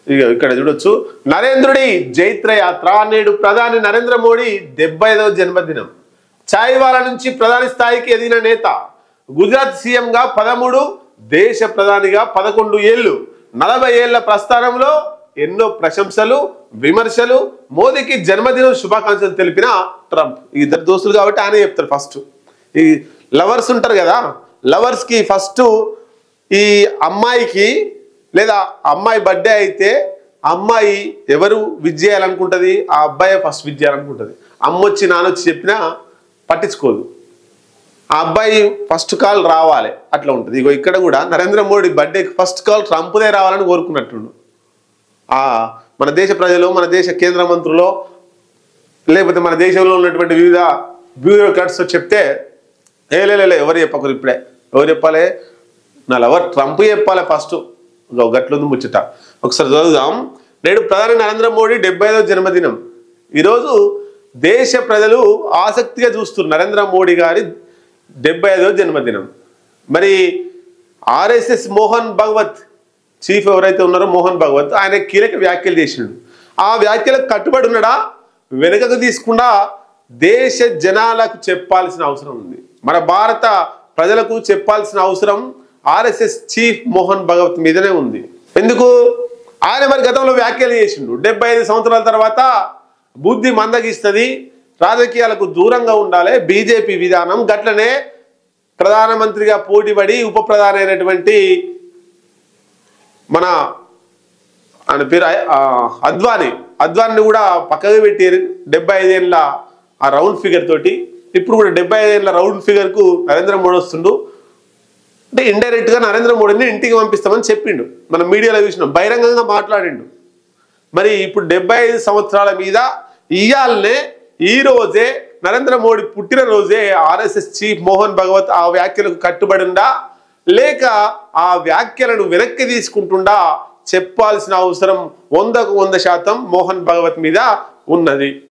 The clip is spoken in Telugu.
ఇక్కడ చూడొచ్చు నరేంద్రుడి జైత్ర యాత్ర నేడు ప్రధాని నరేంద్ర మోడీ 75వ జన్మదినం. చాయ్వాలా నుంచి ప్రధాని స్థాయికి ఎదిగిన నేత. గుజరాత్ సీఎంగా 13, దేశ ప్రధానిగా 11 ఏళ్లు. 40 ఏళ్ల ప్రస్థానంలో ఎన్నో ప్రశంసలు, విమర్శలు. మోదీకి జన్మదినం శుభాకాంక్షలు తెలిపిన ట్రంప్. ఇద్దరు దోస్తులు కాబట్టి ఆయన చెప్తారు. ఫస్ట్ ఈ లవర్స్ ఉంటారు కదా, లవర్స్ కి ఫస్ట్ ఈ అమ్మాయికి లేదా అమ్మాయి బర్త్డే అయితే అమ్మాయి ఎవరు విజ్ చేయాలనుకుంటుంది, ఆ అబ్బాయి ఫస్ట్ విజ్ చేయాలనుకుంటుంది. అమ్మొచ్చి నానొచ్చి చెప్పినా పట్టించుకోదు, ఆ అబ్బాయి ఫస్ట్ కాల్ రావాలి, అట్లా ఉంటుంది. ఇగో ఇక్కడ కూడా నరేంద్ర మోడీ బర్త్డేకి ఫస్ట్ కాల్ ట్రంప్దే రావాలని కోరుకున్నట్టుండు. మన దేశ ప్రజలు, మన దేశ కేంద్ర మంత్రులు, లేకపోతే మన దేశంలో ఉన్నటువంటి వివిధ బ్యూరోక్రాట్స్ చెప్తే లే ఎవరు చెప్పకూరు, ఇప్పుడే ఎవరు చెప్పాలి, నా లవర్ ట్రంప్ చెప్పాలి ఫస్ట్. గట్లుంది ముచ్చట. ఒకసారి చదువుదాం. నేడు ప్రధాని నరేంద్ర మోడీ 75వ జన్మదినం. ఈరోజు దేశ ప్రజలు ఆసక్తిగా చూస్తున్నారు నరేంద్ర మోడీ గారి 75వ జన్మదినం. మరి ఆర్ఎస్ఎస్ మోహన్ భగవత్ చీఫ్ ఎవరైతే ఉన్నారో మోహన్ భగవత్, ఆయన కీలక వ్యాఖ్యలు చేసిండు. ఆ వ్యాఖ్యలకు కట్టుబడి ఉన్నాడా, వెనుకకు తీసుకుండా దేశ జనాలకు చెప్పాల్సిన అవసరం ఉంది. మన భారత ప్రజలకు చెప్పాల్సిన అవసరం ఆర్ఎస్ఎస్ చీఫ్ మోహన్ భగవత్ మీదనే ఉంది. ఎందుకు? ఆయన మరి గతంలో వ్యాఖ్యలు చేసిండు. 75 సంవత్సరాల తర్వాత బుద్ధి మందగిస్తుంది, రాజకీయాలకు దూరంగా ఉండాలి బీజేపీ విధానం. గట్లనే ప్రధానమంత్రిగా పోటీపడి ఉప ప్రధాని అయినటువంటి మన ఆయన పేరు అద్వాని కూడా పక్కగా పెట్టి 75 ఏళ్ళ ఆ రౌండ్ ఫిగర్ తోటి ఇప్పుడు కూడా 75 ఏళ్ళ రౌండ్ ఫిగర్కు నరేంద్ర మోడీ వస్తుండు. అంటే ఇండైరెక్ట్గా నరేంద్ర మోడీని ఇంటికి పంపిస్తామని చెప్పిండు. మనం మీడియాలో చూసినాం, బహిరంగంగా మాట్లాడిండు. మరి ఇప్పుడు 75 సంవత్సరాల మీద ఇయాలనే ఈ రోజే నరేంద్ర మోడీ పుట్టినరోజే ఆర్ఎస్ఎస్ చీఫ్ మోహన్ భగవత్ ఆ వ్యాఖ్యలకు కట్టుబడిందా, లేక ఆ వ్యాఖ్యలను వెనక్కి తీసుకుంటుండా చెప్పాల్సిన అవసరం 100% మోహన్ భగవత్ మీద ఉన్నది.